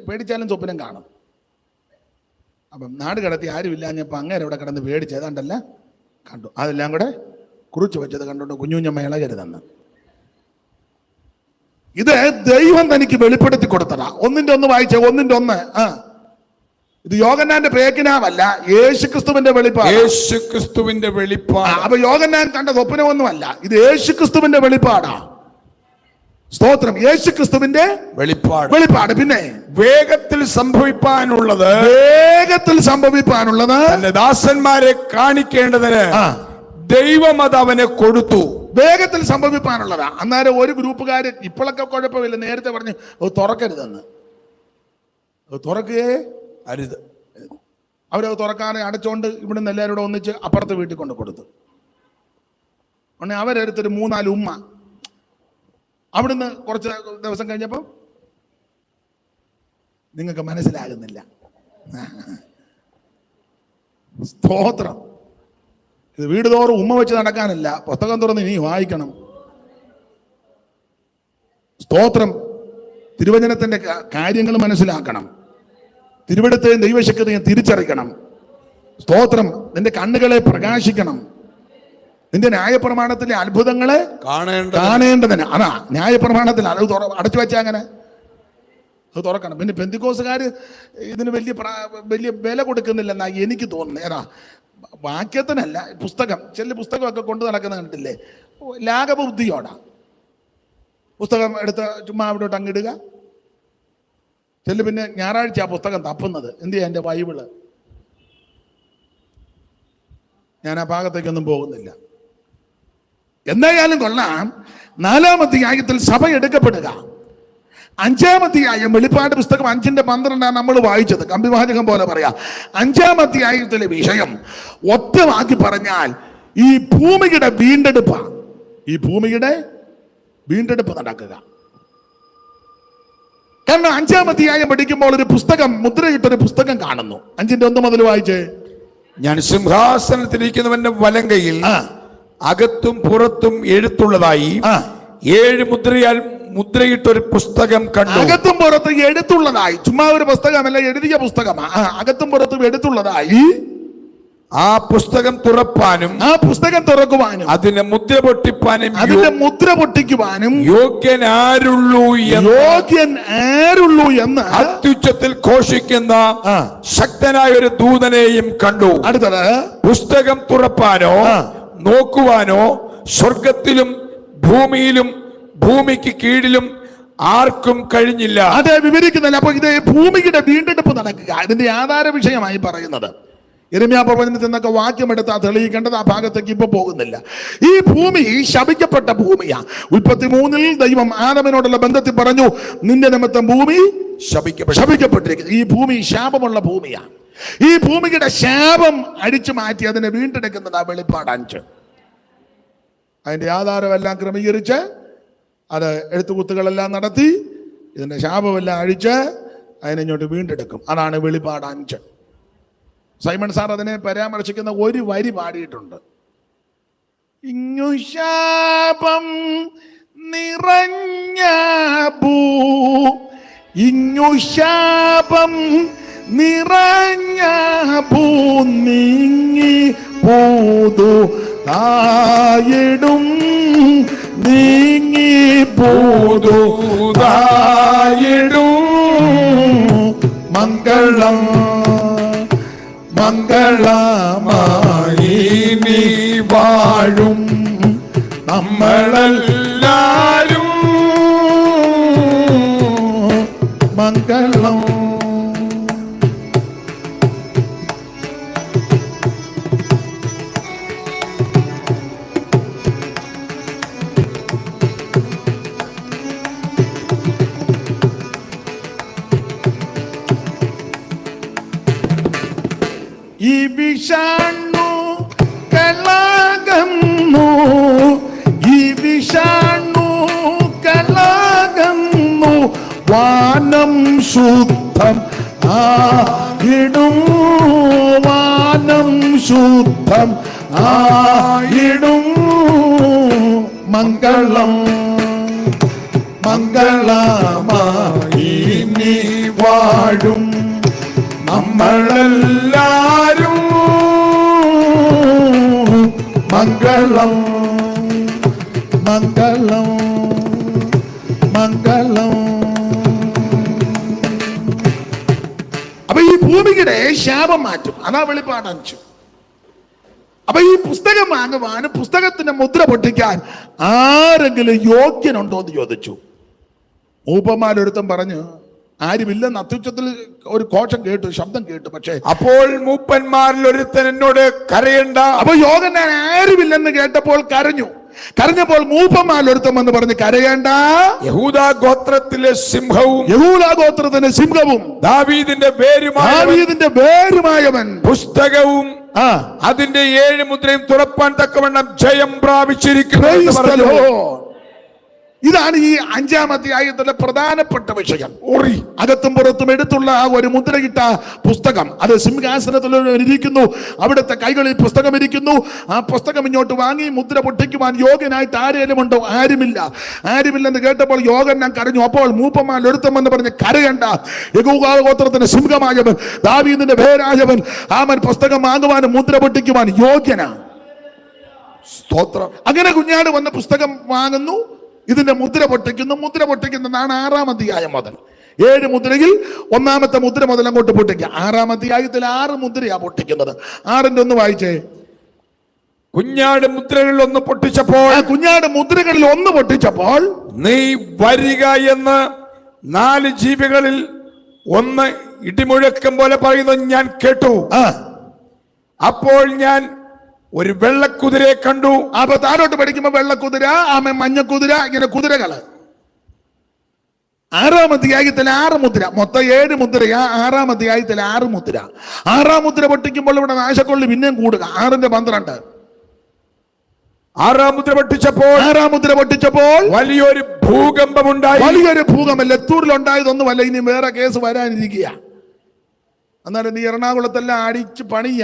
പേടിച്ചാലും സ്വപ്നം കാണും. അപ്പം നാട് കടത്തി ആരുമില്ലാഞ്ഞപ്പോൾ അങ്ങേരെ അവിടെ കിടന്ന് പേടിച്ച് ഏതാണ്ടല്ല കണ്ടു. അതെല്ലാം കൂടെ കുറിച്ച് വെച്ചത് കണ്ടോണ്ട് കുഞ്ഞുഞ്ഞമ്മ ഇളകരുതെന്ന്. ഇത് ദൈവം തനിക്ക് വെളിപ്പെടുത്തി കൊടുത്തതാ. 1-1 വായിച്ച 1-1. ഇത് യോഹന്നാന്റെ പേക്കിനാവല്ല, യേശുക്രിസ്തുവിന്റെ വെളിപ്പാട്. യേശുക്രിസ്തുവിന്റെ വെളിപ്പാട്. അപ്പൊ യോഹന്നാൻ കണ്ട സ്വപ്നമൊന്നുമല്ല, ഇത് യേശുക്രിസ്തുവിന്റെ വെളിപ്പാടാ. സ്തോത്രം. യേശു ക്രിസ്തുവിന്റെ വെളിപ്പാട്. പിന്നെ വേഗത്തിൽ സംഭവിപ്പാനുള്ളത് തന്റെ ദാസന്മാരെ കാണിക്കേണ്ടതിന് ദൈവം അത് അവന് കൊടുത്തു. വേഗത്തിൽ സംഭവിപ്പാനുള്ളതാ. അന്നേരം ഒരു ഗ്രൂപ്പുകാര് ഇപ്പോഴൊക്കെ കുഴപ്പമില്ല, നേരത്തെ പറഞ്ഞു തുറക്കരുതെന്ന്. തുറക്കുകയേ അരുത്. അവരത് തുറക്കാതെ അടച്ചോണ്ട് ഇവിടുന്ന് എല്ലാവരും കൂടെ ഒന്നിച്ച് അപ്പുറത്തെ വീട്ടിൽ കൊണ്ട് കൊടുത്തു. ഉടനെ അവരെടുത്തൊരു 3-4 ഉമ്മ. അവിടുന്ന് കുറച്ച് ദിവസം കഴിഞ്ഞപ്പം നിങ്ങൾക്ക് മനസ്സിലാകുന്നില്ല. സ്തോത്രം. ഇത് വീട് തോറും ഉമ്മ വെച്ച് നടക്കാനല്ല, പുസ്തകം തുറന്ന് ഇനി വായിക്കണം. സ്തോത്രം. തിരുവചനത്തിന്റെ കാര്യങ്ങൾ മനസ്സിലാക്കണം. തിരുവചനത്തെയും ദൈവശക്തിയെയും തിരിച്ചറിയണം. സ്തോത്രം. നിന്റെ കണ്ണുകളെ പ്രകാശിക്കണം. നിന്റെ ന്യായപ്രമാണത്തിലെ അത്ഭുതങ്ങളെ കാണേണ്ടതിന്. അതാ ന്യായപ്രമാണത്തിൽ അത് അടച്ചു വെച്ചാൽ അങ്ങനെ അത് തുറക്കണം. പിന്നെ പെന്തിക്കോസുകാര് ഇതിന് വലിയ വില കൊടുക്കുന്നില്ലെന്നാ എനിക്ക് തോന്നുന്നത്. ഏതാ വാക്യത്തിനല്ല, പുസ്തകം. ചില പുസ്തകമൊക്കെ കൊണ്ടു നടക്കുന്ന കണ്ടില്ലേ, ലാഘബുദ്ധിയോടാ. പുസ്തകം എടുത്ത് ചുമ്മാ അവിടോട്ട് അങ്ങിടുക. പിന്നെ ഞായറാഴ്ച ആ പുസ്തകം തപ്പുന്നത്. എന്ത് ചെയ്യാ, എൻ്റെ ബൈബിള്. ഞാൻ ആ ഭാഗത്തേക്കൊന്നും പോകുന്നില്ല. എന്തായാലും കൊള്ളാം. 4-ാം അധ്യായത്തിൽ സഭ എടുക്കപ്പെടുക. 5-ാം അധ്യായം വെളിപ്പാട് പുസ്തകം 5:12 നമ്മൾ വായിച്ചത്. കമ്പിവാചകം പോലെ പറയാം. 5-ാം അധ്യായത്തിലെ വിഷയം ഒറ്റവാക്കി പറഞ്ഞാൽ ഈ ഭൂമിയുടെ വീണ്ടെടുപ്പാണ്. ഈ ഭൂമിയുടെ വീണ്ടെടുപ്പ് നടക്കുക. കാരണം 5-ാം അധ്യായം പഠിക്കുമ്പോൾ ഒരു പുസ്തകം, മുദ്രയിട്ടൊരു പുസ്തകം കാണുന്നു. 5:1 മുതൽ വായിച്ചേ. ഞാൻ സിംഹാസനത്തിലിരിക്കുന്നവന്റെ വലങ്കയിൽ അകത്തും പുറത്തും എഴുത്തുള്ളതായി 7 മുദ്രയാൽ മുദ്രയിട്ടൊരു പുസ്തകം കണ്ടു. അകത്തും പുറത്തും എഴുത്തുള്ളതായി. ചുമ്മാ ഒരു പുസ്തകമല്ല, എഴുതിയ പുസ്തകമാണ്. അകത്തും പുറത്തും എഴുത്തുള്ളതായി. ആ പുസ്തകം തുറക്കുവാനും അതിന്റെ മുദ്ര പൊട്ടിക്കുവാനും യോഗ്യൻ ആരുള്ളൂ എന്ന് അത്യുച്ചത്തിൽ ഘോഷിക്കുന്ന ശക്തനായ ഒരു ദൂതനെയും കണ്ടു. അടുത്തത്, പുസ്തകം തുറപ്പാനോ നോക്കുവാനോ സ്വർഗത്തിലും ഭൂമിയിലും ഭൂമിക്ക് കീഴിലും ആർക്കും കഴിഞ്ഞില്ല. അതെ, വിവരിക്കുന്നില്ല. അപ്പൊ ഇത് ഭൂമിയുടെ വീണ്ടെടുപ്പ് നടക്കുക. ഇതിന്റെ ആധാര വിഷയമായി പറയുന്നത്. യിരെമ്യാ പ്രവചനത്തിൽ നിന്നൊക്കെ വാക്യമെടുത്താൽ തെളിയിക്കേണ്ടത്. ആ ഭാഗത്തേക്ക് ഇപ്പൊ പോകുന്നില്ല. ഈ ഭൂമി ശപിക്കപ്പെട്ട ഭൂമിയാ. ഉൽപ്പത്തി 3-ൽ ദൈവം ആദമിനോടുള്ള ബന്ധത്തിൽ പറഞ്ഞു, നിന്റെ നിമിത്തം ഭൂമി ശപിക്കപ്പെട്ടിരിക്കുന്നു. ഈ ഭൂമി ശാപമുള്ള ഭൂമിയാ. ഈ ഭൂമിയുടെ ശാപം അടിച്ചു മാറ്റി അതിനെ വീണ്ടെടുക്കുന്നത് വെളിപ്പാട് 5. അതിന്റെ ആധാരമെല്ലാം ക്രമീകരിച്ച് അത് എഴുത്തുകുത്തുകളെല്ലാം നടത്തി ഇതിന്റെ ശാപമെല്ലാം അഴിച്ച് അതിനെങ്ങോട്ട് വീണ്ടെടുക്കും. അതാണ് വെളിപ്പാട് 5. സൈമൺ സാർ അതിനെ പരാമർശിക്കുന്ന ഒരു വരി പാടിയിട്ടുണ്ട്. ഇങ്ങു ശാപം നിറഞ്ഞ ഇങ്ങു ശാപം നിറഞ്ഞ നീങ്ങി പൂതു തായിടും നീങ്ങി പൂതു തായിടും മംഗളം മംഗളമായി നീ വാഴും നമ്മളെല്ലാരും മംഗളം. ഈ വിഷാണു കളകന്നു ഈ വിഷാണു കളകന്നു വാനം ശുദ്ധം ആയിടും വാനം ശുദ്ധം ആയിടും മംഗളം മംഗളമായി നീ വാഴും നമ്മളെല്ലാരും മംഗളം മംഗളം മംഗളം. അപ്പൊ ഈ ഭൂമിയുടെ ശാപം മാറ്റും. അതാ വെളിപ്പാട് 5. അപ്പൊ ഈ പുസ്തകം വാങ്ങുവാനും പുസ്തകത്തിന്റെ മുദ്ര പൊട്ടിക്കാൻ ആരെങ്കിലും യോഗ്യനുണ്ടോ എന്ന് ചോദിച്ചു. മൂപ്പന്മാരൊരുത്തം പറഞ്ഞു ആരുമില്ലെന്ന് അത്യുച്ചത്തിൽ ഒരു ഘോഷം കേട്ടു, ശബ്ദം കേട്ടു. പക്ഷേ അപ്പോൾ മൂപ്പന്മാരിൽ ഒരുത്തൻ എന്നോട് കരയണ്ട. അപ്പൊ യോഹന്നാൻ ആരുമില്ലെന്ന് കേട്ടപ്പോൾ കരഞ്ഞു. കരഞ്ഞപ്പോൾ മൂപ്പന്മാരൊരുത്തം എന്ന് പറഞ്ഞ് കരയേണ്ട, യഹൂദാ ഗോത്രത്തിലെ സിംഹവും യഹൂദാ ഗോത്രത്തിന്റെ സിംഹവും ദാവീദിന്റെ വേരുമായവൻ പുസ്തകവും അതിന്റെ 7 മുദ്രയും തുറപ്പാൻ തക്കവണ്ണം ജയം പ്രാപിച്ചിരിക്കുന്നു. ഇതാണ് ഈ 5-ാം അധ്യായത്തിലെ പ്രധാനപ്പെട്ട വിഷയം. അകത്തും പുറത്തും എടുത്തുള്ള ആ ഒരു മുദ്രയിട്ട പുസ്തകം, അത് സിംഹാസനത്തിൽ ഇരിക്കുന്നു. അവിടുത്തെ കൈകളിൽ പുസ്തകം ഇരിക്കുന്നു. ആ പുസ്തകം ഇങ്ങോട്ട് വാങ്ങി മുദ്ര പൊട്ടിക്കുവാൻ യോഗ്യനായിട്ട് ആരേലും ഉണ്ടോ? ആരുമില്ലെന്ന് കേട്ടപ്പോൾ യോഹന്നാൻ കരഞ്ഞു. അപ്പോൾ മൂപ്പന്മാർ ഒരുത്തമെന്ന് പറഞ്ഞ് കരയണ്ട, യഹൂദാ ഗോത്രത്തിന്റെ സിംഹമായവൻ, ദാവീദിന്റെ വേരായവൻ, അവൻ പുസ്തകം വാങ്ങുവാനും മുദ്ര പൊട്ടിക്കുവാൻ യോഗ്യനാണ്. സ്തോത്രം. അങ്ങനെ കുഞ്ഞാട് വന്ന് പുസ്തകം വാങ്ങുന്നു, ഇതിന്റെ മുദ്ര പൊട്ടിക്കുന്നതാണ് 6-ാം അധ്യായം മുതൽ. 7 മുദ്രയിൽ 1-ാമത്തെ മുദ്ര മുതൽ അങ്ങോട്ട് പൊട്ടിക്കുക. 6-ാം അധ്യായത്തിൽ 6 മുദ്രയാ പൊട്ടിക്കുന്നത്. 6-ന്റെ ഒന്ന് വായിച്ചേ. കുഞ്ഞാട് മുദ്രകളിൽ ഒന്ന് പൊട്ടിച്ചപ്പോൾ നീ വരിക എന്ന് 4 ജീവികളിൽ ഒന്ന് ഇടിമുഴക്കം പോലെ പറയുന്നത് ഞാൻ കേട്ടു. അപ്പോൾ ഞാൻ ഒരു വെള്ളക്കുതിരയെ കണ്ടു. അപ്പൊ താഴോട്ട് പഠിക്കുമ്പോ വെള്ളക്കുതിര, മഞ്ഞക്കുതിര, ഇങ്ങനെ കുതിരകള്. 6-ാം അധ്യായത്തിൽ 6 മുദ്ര, മൊത്തം 7 മുദ്രയാ. 6-ാം അധ്യായത്തിൽ 6 മുദ്ര. 6-ാം മുദ്ര പൊട്ടിക്കുമ്പോൾ ഇവിടെ നാശക്കൊള്ളി പിന്നെയും കൂടുക. 6-ന്റെ 12. 6-ാം മുദ്ര പൊട്ടിച്ചപ്പോൾ വലിയൊരു ഭൂകമ്പമുണ്ടായി. വലിയൊരു ഭൂകമ്പം. ലത്തൂരിൽ ഉണ്ടായതൊന്നുമല്ല, ഇനി വേറെ കേസ് വരാനിരിക്കുക. എന്നാലും നീ എറണാകുളത്തെല്ലാം അടിച്ച് പണിയ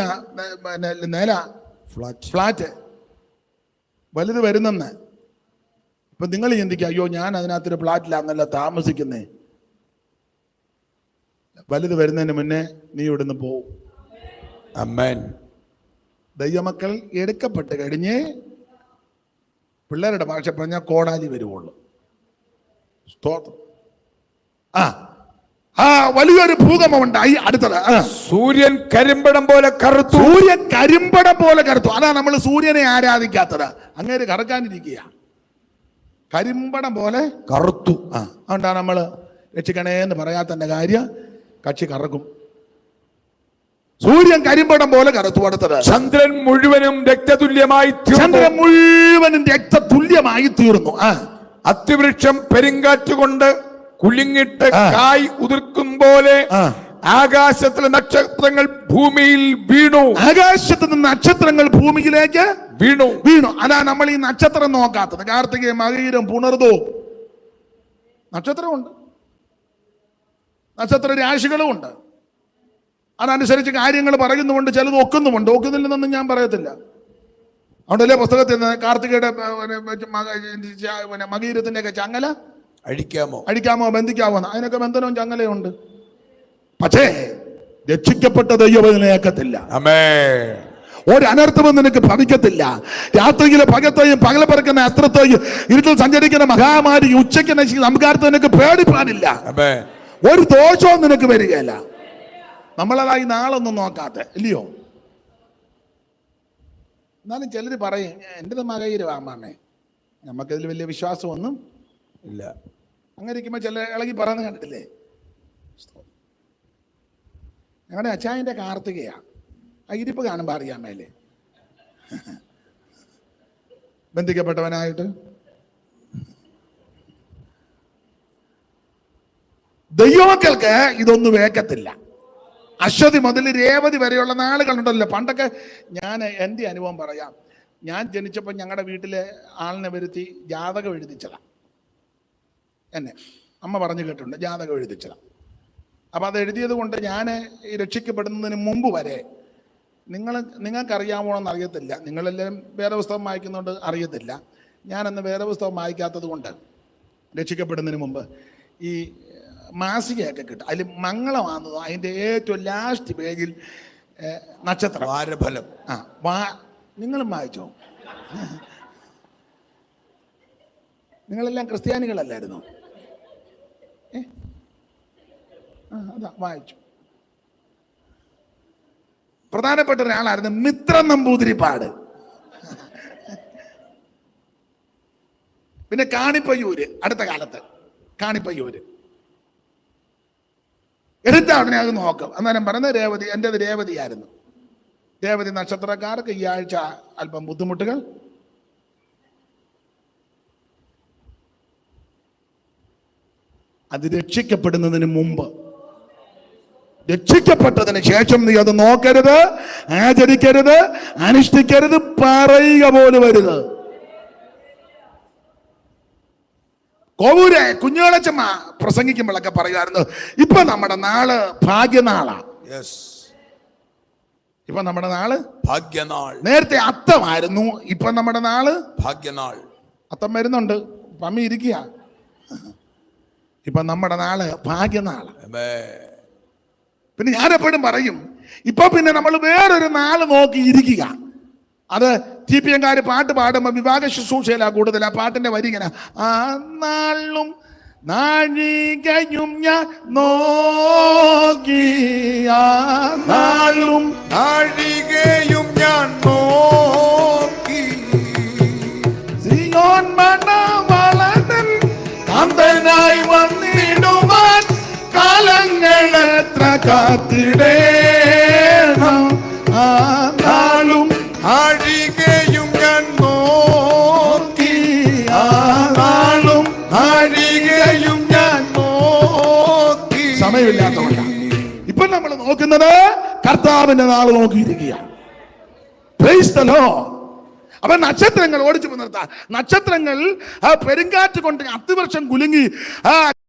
നില ഫ്ലാറ്റ് വലുത് വരുന്നെന്ന്. ഇപ്പൊ നിങ്ങൾ ചിന്തിക്കുക, അയ്യോ ഞാൻ അതിനകത്തൊരു ഫ്ലാറ്റിലാന്നല്ല താമസിക്കുന്നേ. വലുത് വരുന്നതിന് മുന്നേ നീ ഇവിടുന്ന് പോവും. ആമേൻ. ദൈവമക്കൾ എടുക്കപ്പെട്ട് കഴിഞ്ഞ് പിള്ളേരുടെ ഭാഷ പറഞ്ഞാൽ കോടാലി വരുവുള്ളൂ. സ്തോത്രം. വലിയൊരു ഭൂകമ്പം ഉണ്ടായി. അടുത്തത് സൂര്യൻ കരിമ്പടം പോലെ കറുത്തു. അതാ നമ്മൾ സൂര്യനെ ആരാധിക്കാത്തത്. അങ്ങേര് കറക്കാനിരിക്കുക. കരിമ്പടം പോലെ കറുത്തു. അതുകൊണ്ടാണ് നമ്മൾ രക്ഷിക്കണേ എന്ന് പറയാത്തന്റെ കാര്യം. കക്ഷി കറക്കും. സൂര്യൻ കരിമ്പടം പോലെ കറുത്തു. അടുത്തത് ചന്ദ്രൻ മുഴുവനും രക്തതുല്യമായി തീർന്നു. അത്തിവൃക്ഷം പെരുങ്കാറ്റുകൊണ്ട് കുലുങ്ങിട്ട് കായ് ഉതിർക്കും പോലെ ആകാശത്തിലെ നക്ഷത്രങ്ങൾ ഭൂമിയിൽ വീണു. ഭൂമിയിലേക്ക് വീണു. അതാ നമ്മൾ ഈ നക്ഷത്രം നോക്കാത്തത്. കാർത്തികേയ, മകയിരം, പുണർദോ നക്ഷത്രമുണ്ട്, നക്ഷത്ര രാശികളും ഉണ്ട്. അതനുസരിച്ച് കാര്യങ്ങൾ പറയുന്നുമുണ്ട്, ചിലത് ഒക്കുന്നുമുണ്ട്. ഒക്കുന്നില്ലെന്നൊന്നും ഞാൻ പറയത്തില്ല. അതുകൊണ്ടല്ലേ പുസ്തകത്തിൽ കാർത്തികയുടെ മകീരത്തിന്റെ ഒക്കെ ചങ്ങല അഴിക്കാമോ ബന്ധിക്കാമോ? അതിനൊക്കെ ബന്ധനവും ചങ്ങലയുണ്ട്. പക്ഷേ രക്ഷിക്കപ്പെട്ട ദൈവത്തിലേക്കത്തില്ല. ഒരനർത്ഥവും നിനക്ക് ഭവിക്കത്തില്ല. രാത്രിയിലെ പകത്തെയും പകല പറക്കുന്ന അസ്ത്രത്തെയും ഇരുട്ടിൽ സഞ്ചരിക്കുന്ന മഹാമാരി ഉച്ചയ്ക്ക് സംസ്കാരത്തെ നിനക്ക് പേടിപ്പാനില്ല. ഒരു ദോഷവും നിനക്ക് വരികയില്ല. നമ്മളതായി നാളൊന്നും നോക്കാത്ത ഇല്ലയോ? എന്നാലും ചിലർ പറയും എൻ്റെ മകയിരവാമേ, നമുക്കതിൽ വലിയ വിശ്വാസമൊന്നും ഇല്ല. അങ്ങനെ ഇരിക്കുമ്പോൾ ചില ഇളകി പറയുന്നത് കണ്ടിട്ടില്ലേ? ഞങ്ങളുടെ അച്ചായൻ്റെ കാർത്തികയാ. ആ ഇരിപ്പ് കാണുമ്പോൾ അറിയാൻ മേലെ ബന്ധിക്കപ്പെട്ടവനായിട്ട്. ദൈവമക്കൾക്ക് ഇതൊന്നും വേക്കത്തില്ല. അശ്വതി മുതൽ രേവതി വരെയുള്ള നാളുകളുണ്ടല്ലോ. പണ്ടൊക്കെ ഞാൻ എൻ്റെ അനുഭവം പറയാം. ഞാൻ ജനിച്ചപ്പോൾ ഞങ്ങളുടെ വീട്ടിലെ ആളിനെ വരുത്തി ജാതകം എഴുതിച്ചതാണ്. എന്നെ അമ്മ പറഞ്ഞു കേട്ടിട്ടുണ്ട്, ജാതകം എഴുതിച്ചതാണ്. അപ്പം അത് എഴുതിയത് കൊണ്ട് ഞാൻ ഈ രക്ഷിക്കപ്പെടുന്നതിന് മുമ്പ് വരെ നിങ്ങൾക്കറിയാമോണെന്ന് അറിയത്തില്ല. നിങ്ങളെല്ലാം വേറെ പുസ്തകം വായിക്കുന്നതുകൊണ്ട് അറിയത്തില്ല. ഞാനന്ന് വേറെ പുസ്തകം വായിക്കാത്തത് കൊണ്ട് രക്ഷിക്കപ്പെടുന്നതിന് മുമ്പ് ഈ മാസികയൊക്കെ കിട്ടും. അതിൽ മംഗളമാണെന്നതോ അതിൻ്റെ ഏറ്റവും ലാസ്റ്റ് പേജിൽ നക്ഷത്രം വാരഫലം. നിങ്ങളും വായിച്ചോ? നിങ്ങളെല്ലാം ക്രിസ്ത്യാനികളല്ലായിരുന്നോ? അതാ വായിച്ചു. പ്രധാനപ്പെട്ട ഒരാളായിരുന്നു മിത്രം നമ്പൂതിരിപ്പാട്. പിന്നെ കാണിപ്പയ്യൂര് അടുത്ത കാലത്ത് കാണിപ്പയ്യൂര്. എടുത്ത ഉടനെ അത് നോക്കും. അന്നേരം പറയുന്നത് രേവതി, എൻ്റെത് രേവതിയായിരുന്നു. രേവതി നക്ഷത്രക്കാർക്ക് ഈ ആഴ്ച അല്പം ബുദ്ധിമുട്ടുകൾ. അത് രക്ഷിക്കപ്പെടുന്നതിന് മുമ്പ്, രക്ഷിക്കപ്പെട്ടതിന് ശേഷം നീ അത് നോക്കരുത്, ആചരിക്കരുത്, അനുഷ്ഠിക്കരുത്, പറയുക പോലും വരുത്. കോവൂരെ കുഞ്ഞോളച്ചമ്മ പ്രസംഗിക്കുമ്പോഴൊക്കെ പറയുമായിരുന്നു, ഇപ്പൊ നമ്മുടെ നാള് ഭാഗ്യനാളാ. ഇപ്പൊ നമ്മുടെ നാള് ഭാഗ്യനാൾ. നേരത്തെ അത്തമായിരുന്നു, ഇപ്പൊ നമ്മുടെ നാള് ഭാഗ്യനാൾ. അത്തം വരുന്നുണ്ട്, പമ്മി ഇരിക്കുക. ഇപ്പൊ നമ്മുടെ നാള് ഭാഗ്യനാള്. പിന്നെ ഞാനെപ്പോഴും പറയും, ഇപ്പൊ പിന്നെ നമ്മൾ വേറൊരു നാള് നോക്കി ഇരിക്കുക. അത് TPM-കാർ പാട്ട് പാടുമ്പോൾ വിവാഹ ശുശ്രൂഷയിലാ കൂടുതൽ. ആ പാട്ടിന്റെ വരി ഇങ്ങനെ, ആ നാളും നാഴികയും ഞാൻ നോക്കി, ആ നാളും നാഴികയും ഞാൻ നോക്കി, സിയോൻ മണവാളൻ കാന്തനായി വന്നിടുവാൻ കാലങ്ങളെത്ര കാത്തിടേണം. ആ നാളും നാഴികയും ഞാൻ നോക്കി, ആ നാളും നാഴികയും ഞാൻ നോക്കി. സമയമില്ലാത്തതുകൊണ്ടാണ് ഇപ്പൊ നമ്മൾ നോക്കുന്നത് കർത്താവിന്റെ നാള് നോക്കിയിരിക്കുക. Praise the Lord. അപ്പൊ നക്ഷത്രങ്ങൾ ഓടിച്ചു നിർത്താം. നക്ഷത്രങ്ങൾ ആ പെരുങ്കാറ്റ് കൊണ്ട് 10 വർഷം കുലുങ്ങി ആ